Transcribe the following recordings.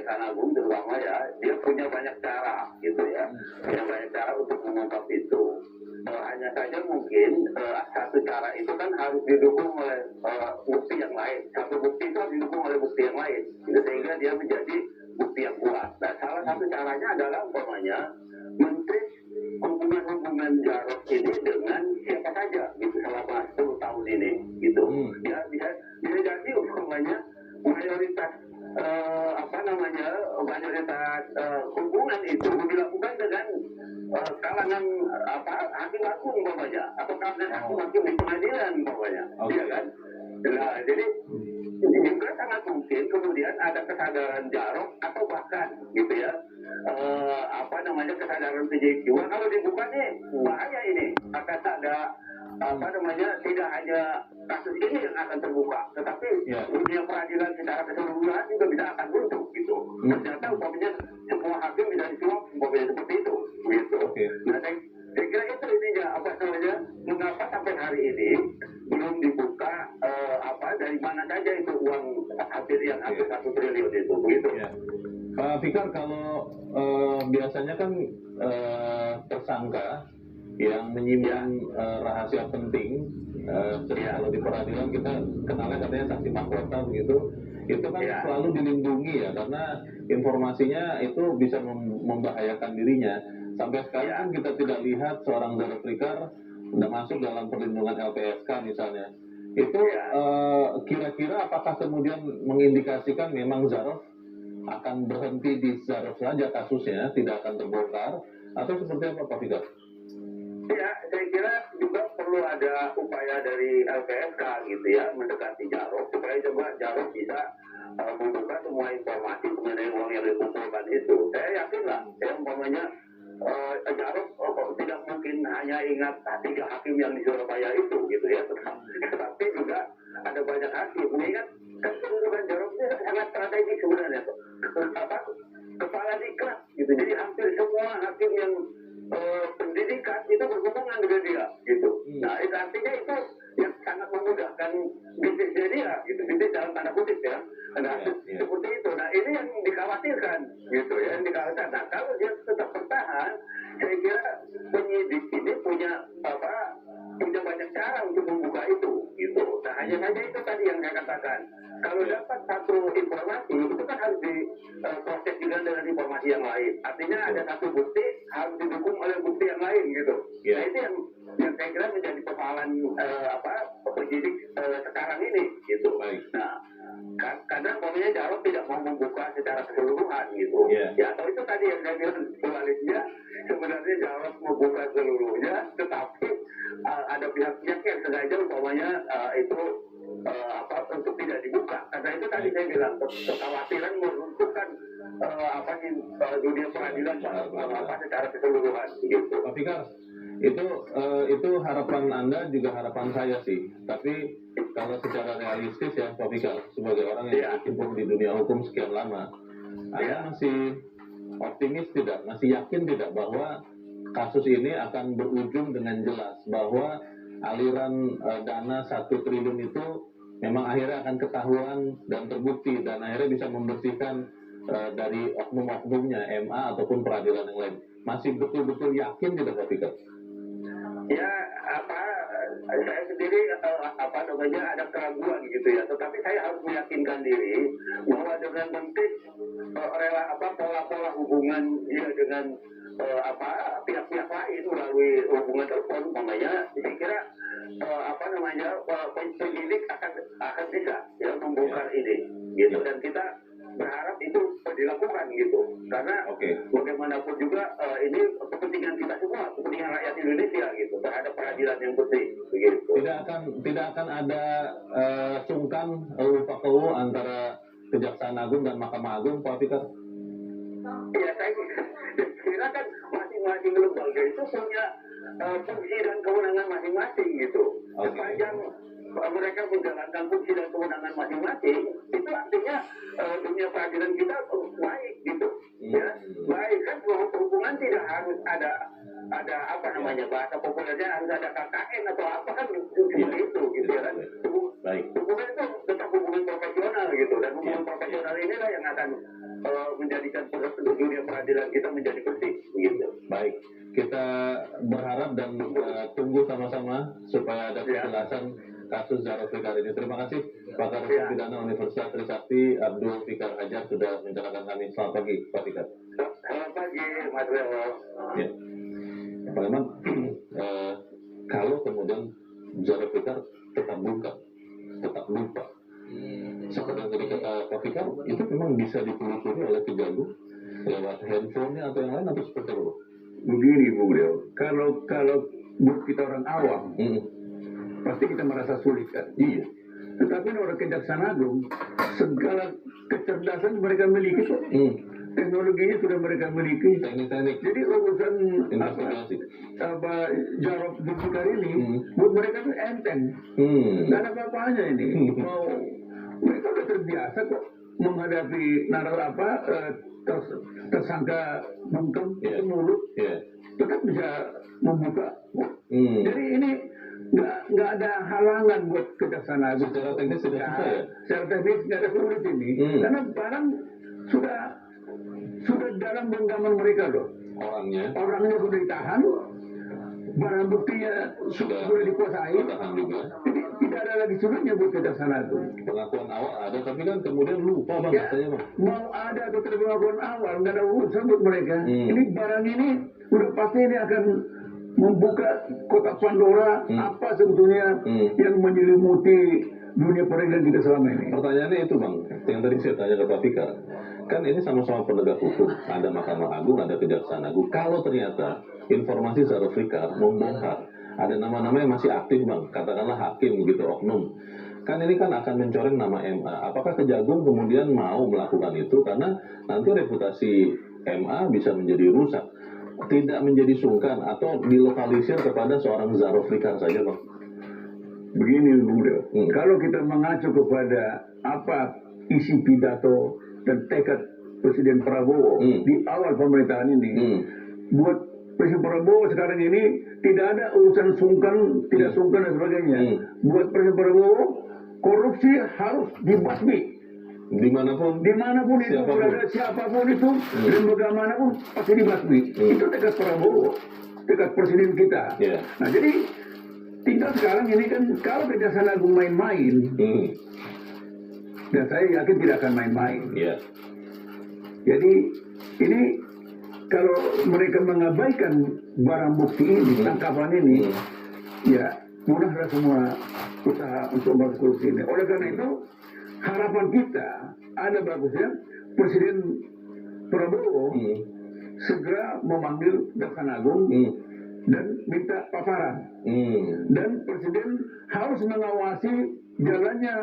Kejaksaan Agung terutama ya, dia punya banyak cara gitu ya, punya banyak cara untuk mengungkap itu. Hanya saja mungkin satu cara itu kan harus didukung oleh bukti yang lain. Satu bukti itu harus didukung oleh bukti yang lain, gitu, sehingga dia menjadi bukti yang kuat. Nah, salah satu caranya adalah umpamanya menteri hubungan Jarod ini dengan siapa saja gitu selama 10 tahun ini gitu. Ya bisa jadi umpamanya mayoritas mayoritas hubungan itu dilakukan dengan kalangan hakim agung umpamanya atau kalangan hakim di pengadilan umpamanya, iya kan? Nah, jadi juga sangat mungkin kemudian ada kesadaran Jarod atau bahkan gitu ya kesadaran penyidik juga kalau dibuka nih bahaya ini akan ada tidak hanya kasus ini yang akan terbuka tetapi dunia peradilan secara keseluruhan juga bisa akan runtuh gitu. Ternyata umpamanya semua hakim bisa disuap umpamanya seperti itu gitu. Nah saya kira itu intinya mengapa sampai hari ini belum dibuka dari mana saja itu uang hampir 1 triliun itu begitu. Pak Fikar, kalau biasanya kan tersangka yang menyimpan rahasia penting, kalau di peradilan kita kenalnya katanya saksi mahkota begitu, itu kan selalu dilindungi ya, karena informasinya itu bisa membahayakan dirinya. Sampai sekarang kan kita tidak lihat seorang Jarod Fikar sudah masuk dalam perlindungan LPSK misalnya. Itu kira-kira apakah kemudian mengindikasikan memang Jarod akan berhenti di Jarod saja kasusnya, tidak akan terbongkar, atau seperti apa Pak Fikar? Ya, saya kira juga perlu ada upaya dari LPSK gitu ya, mendekati Jarod supaya coba Jarod bisa membuka semua informasi mengenai uang yang dikumpulkan itu. Saya yakin lah, umpamanya Jarod tidak mungkin hanya ingat 3 hakim yang di Surabaya itu gitu ya, tetapi juga ada banyak hakim. Mengingat kan kedudukan Jarod ini sangat strategis sebenarnya, kepala diklat gitu. Jadi hampir semua hakim yang pendidikan itu berhubungan dengan dia gitu. Nah itu artinya itu yang sangat memudahkan bisnisnya dia gitu, bisnis dalam tanda kutip ya. Nah seperti itu. Nah ini yang dikhawatirkan gitu ya, yang dikhawatirkan. Nah kalau dia tetap bertahan, saya kira penyidik ini punya banyak cara untuk membuka itu gitu. Nah hanya saja itu tadi yang saya katakan, kalau dapat satu informasi itu kan harus diproses juga dengan informasi yang lain. Artinya ada satu bukti harus didukung oleh bukti yang lain gitu. Nah itu yang saya kira menjadi persoalan penyidik sekarang ini gitu. Nah karena umpamanya Jarod tidak mau membuka secara keseluruhan gitu. Ya atau itu tadi yang saya bilang sebaliknya, sebenarnya Jarod membuka seluruhnya, tetapi ada pihak-pihak yang sengaja umpamanya itu untuk tidak dibuka. Karena itu tadi saya bilang kekhawatiran meruntuhkan dunia peradilan secara keseluruhan gitu. Pak Fikar, itu harapan Anda juga harapan saya sih. Tapi kalau secara realistis ya Pak Fikar, sebagai orang yang berkecimpung di dunia hukum sekian lama, Anda masih optimis tidak? Masih yakin tidak bahwa kasus ini akan berujung dengan jelas bahwa aliran dana 1 triliun itu memang akhirnya akan ketahuan dan terbukti dan akhirnya bisa membersihkan dari oknum-oknumnya MA ataupun peradilan yang lain? Masih betul-betul yakin tidak Pak Fikar? Ya saya sendiri ada keraguan gitu ya, tetapi saya harus meyakinkan diri bahwa dengan menteri pola-pola hubungan dia dengan pihak-pihak lain melalui hubungan telepon umpamanya, saya kira penyidik akan bisa ya membongkar ini gitu, dan kita berharap itu dilakukan gitu, karena bagaimanapun juga ini kepentingan kita semua, kepentingan rakyat Indonesia gitu terhadap peradilan yang bersih begitu. Tidak akan ada sungkan ulu antara Kejaksaan Agung dan Mahkamah Agung, Pak Fikar? Ya, saya kira kan masing-masing lembaga itu punya fungsi dan kewenangan masing-masing gitu. Sepanjang mereka menjalankan fungsi dan kewenangan masing-masing, itu artinya dunia peradilan kita baik gitu. Ya, baik kan, hubungan tidak harus ada bahasa populernya harus ada KKN atau apa kan seperti itu gitu ya kan. Baik. Hubungan itu tetap hubungan profesional gitu, dan hubungan profesional inilah yang akan menjadikan dunia peradilan kita menjadi bersih gitu. Baik, kita berharap dan tunggu sama-sama supaya ada kejelasan kasus Zaro Fikar ini. Terima kasih Pakar Hukum Pidana Universitas Trisakti Abdul Fikar Hajar sudah menceritakan kami. Selamat pagi Pak Fikar. Selamat pagi Mas Leo. Ya. Pak Iman, kalau kemudian Zaro Fikar tetap lupa, seperti yang tadi kata Pak Fikar, itu memang bisa ditelusuri oleh Kejagung lewat handphonenya atau yang lain atau seperti apa? Begini Bung Leo, kalau buat kita orang awam, pasti kita merasa sulit kan? Iya. Tetapi orang Kejaksaan Agung, segala kecerdasan mereka miliki kok. Teknologinya sudah mereka miliki. Teknik-teknik. Jadi urusan investigasi. Jarod Fikar ini, buat mereka itu enteng. Nggak ada apa-apanya ini. Mereka udah terbiasa kok menghadapi tersangka bungkam itu mulut, tetap bisa membuka. Jadi ini nggak ada halangan buat Kejaksaan Agung. Secara teknis tidak susah ya? Secara teknis nggak ada sulit ini, karena barang sudah dalam genggaman mereka loh. Orangnya sudah ditahan, barang buktinya sudah dikuasai. Juga. Jadi tidak ada lagi sulitnya buat Kejaksaan Agung. Pengakuan awal ada, tapi kan kemudian lupa bang katanya bang. Mau ada atau tidak pengakuan awal nggak ada urusan buat mereka. Ini barang ini udah pasti ini akan membuka kotak Pandora apa sebetulnya yang menyelimuti dunia peradilan kita selama ini. Pertanyaannya itu bang, yang tadi saya tanya ke Pak Fikar, kan ini sama-sama penegak hukum, ada Mahkamah Agung, ada Kejaksaan Agung. Kalau ternyata informasi Zaro Fikar membongkar, ada nama-nama yang masih aktif bang, katakanlah hakim gitu, oknum, kan ini kan akan mencoreng nama MA. Apakah Kejagung kemudian mau melakukan itu karena nanti reputasi MA bisa menjadi rusak, tidak menjadi sungkan atau dilokalisir kepada seorang Zaro Fikar saja bang? Begini Bung Leo, kalau kita mengacu kepada apa isi pidato dan tekad Presiden Prabowo di awal pemerintahan ini, buat Presiden Prabowo sekarang ini tidak ada urusan sungkan, tidak sungkan dan sebagainya. Buat Presiden Prabowo, korupsi harus dibasmi. Dimanapun itu berada, siapapun itu, lembaga manapun pasti dibasmi. Itu tekad Prabowo, tekad Presiden kita. Nah jadi tinggal sekarang ini kan kalau Kejaksaan Agung main-main, dan saya yakin tidak akan main-main. Jadi ini kalau mereka mengabaikan barang bukti ini, tangkapan ini, ya mudahlah semua usaha untuk memberantas korupsi ini. Oleh karena itu harapan kita ada bagusnya Presiden Prabowo segera memanggil Kejaksaan Agung dan minta paparan. Dan Presiden harus mengawasi jalannya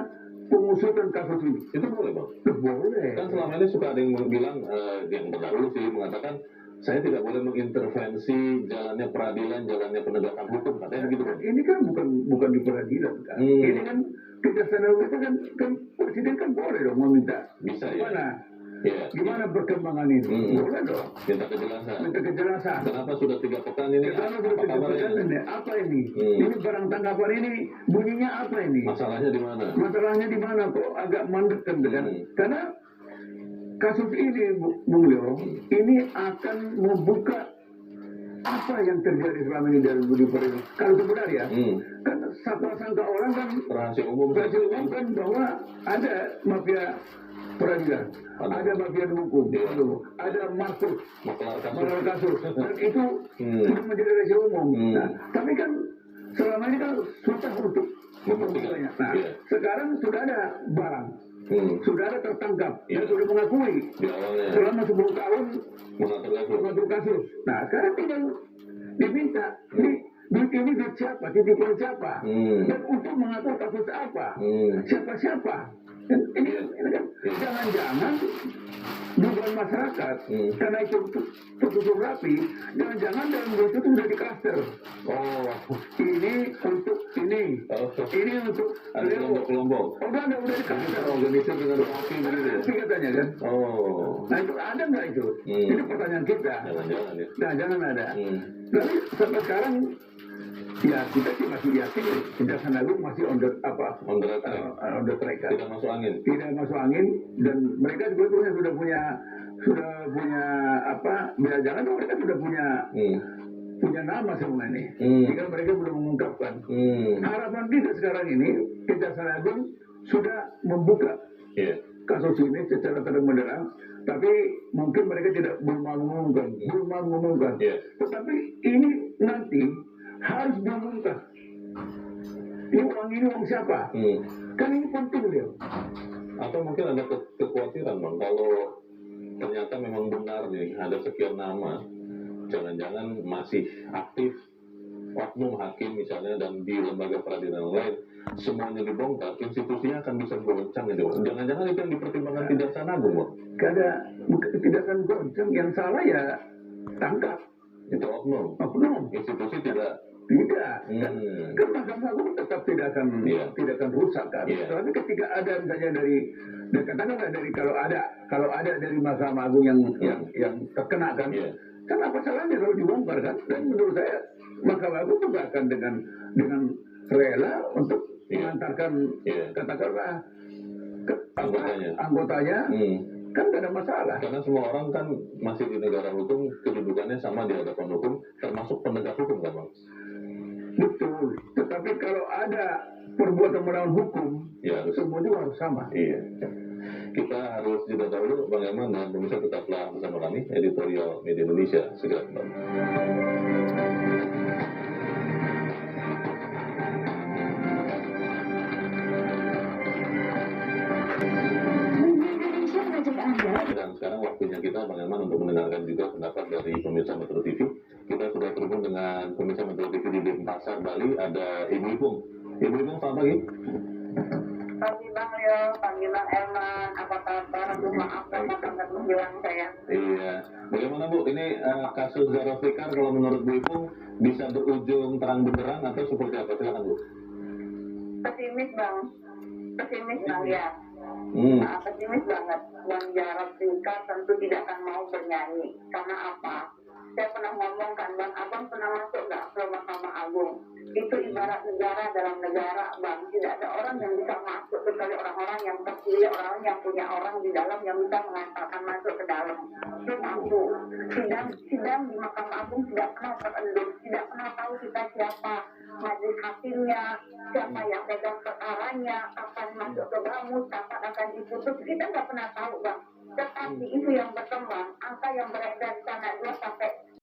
pengusutan kasus ini. Itu boleh bang? Boleh. Kan selama ini suka ada yang bilang, yang terdahulu sih mengatakan saya tidak boleh mengintervensi jalannya peradilan, jalannya penegakan hukum, katanya begitu bang. Ini kan bukan di peradilan kan. Ini kan Kejaksaan Agung itu kan Presiden kan boleh dong meminta. Bisa gimana? Gimana perkembangan ini? Boleh dong. Minta kejelasan. Kenapa sudah 3 pekan ini? Apa kabarnya? Apa ini? Ini barang tangkapan ini bunyinya apa ini? Masalahnya di mana? Kok agak mandek kan? Karena kasus ini, Bung Leo, ini akan membuka apa yang terjadi selama ini dalam budi peradilan. Kalau sebenarnya, kan sangka orang kan rahasia umum kan bahwa ada mafia peradilan, ada mafia hukum, ada makar kasus, dan itu sudah menjadi rahasia umum. Nah, tapi kan selama ini kan susah untuk membuktikannya. Nah, sekarang sudah ada barang, sudah ada tertangkap, dan sudah mengakui selama 10 tahun mengatur kasus. Nah, sekarang tinggal diminta duit ini duit siapa, titipan siapa, dan untuk mengatur kasus apa, siapa. Ini kan jangan-jangan dugaan masyarakat karena itu tertutup rapi, jangan-jangan dalam duit itu sudah di cluster. Ini untuk ini untuk kelompok. Udah di cluster. Organisasi dengan rapi begitu ya? Katanya kan. Nah itu ada nggak itu? Ini pertanyaan kita. Jangan-jangan ya. Nah jangan ada. Tapi sampai sekarang ya kita sih masih yakin Kejaksaan Agung masih on the track kan. Tidak masuk angin. Tidak masuk angin, dan mereka sebetulnya sudah punya bila jangan mereka sudah punya nama sebenarnya. Tinggal mereka belum mengungkapkan. Harapan kita sekarang ini Kejaksaan Agung sudah membuka kasus ini secara terang benderang, tapi mungkin mereka belum mau mengumumkan. Tetapi ini nanti harus diumumkan. Ini uang siapa? Kan ini penting dia. Atau mungkin ada kekhawatiran bang, kalau ternyata memang benar nih ada sekian nama, jangan-jangan masih aktif oknum hakim misalnya, dan di lembaga peradilan lain semuanya dibongkar, institusinya akan bisa goncang gitu. Jangan-jangan itu yang dipertimbangkan Kejaksaan Agung, bang? Tidak akan goncang, yang salah ya tangkap. Itu oknum. Institusi tidak. Kan Mahkamah Agung tetap tidak akan rusak kan. Tapi ketika ada misalnya katakanlah kalau ada dari Mahkamah Agung yang terkena kan, kan apa salahnya kalau dibongkar kan? Dan menurut saya Mahkamah Agung juga akan dengan rela untuk mengantarkan katakanlah anggotanya. Kan tidak ada masalah. Karena semua orang kan masih di negara hukum, kedudukannya sama di hadapan hukum, termasuk penegak hukum kan bang? Betul. Tetapi kalau ada perbuatan melawan hukum, semua juga harus sama. Kita harus jeda dahulu, Bang Herman, dan pemirsa tetaplah bersama kami, Editorial Media Indonesia, segera kembali. Dan sekarang waktunya kita, Bang Herman, untuk mendengarkan juga pendapat dari pemirsa Metro TV. Kita sudah terhubung dengan pemirsa Metro TV di Denpasar, Bali. Ada Ibu Ipung. Ibu Ipung, selamat pagi. Pagi Bang Leo, pagi Bang Herman, apa kabar? Maaf karena sangat menghilang saya. Iya. Bagaimana Bu, ini kasus Zara Fikar kalau menurut Bu Ipung bisa berujung terang benderang atau seperti apa? Silakan Bu. Pesimis Bang ya. Pesimis banget. Bang Zara Fikar tentu tidak akan mau bernyanyi. Karena apa? Saya pernah ngomong kan Bang, Abang pernah masuk nggak ke Mahkamah Agung? Itu ibarat negara dalam negara Bang. Tidak ada orang yang bisa masuk kecuali orang-orang yang terpilih, orang yang punya orang di dalam yang bisa mengantarkan masuk ke dalam. Itu mampu. Sidang di Mahkamah Agung tidak pernah terendus, tidak pernah tahu kita siapa majelis hakimnya, siapa yang pegang perkaranya, kapan masuk ke bamus, kapan akan diputus, kita nggak pernah tahu Bang. Tetapi isu yang berkembang, angka yang beredar di sana 2 sampai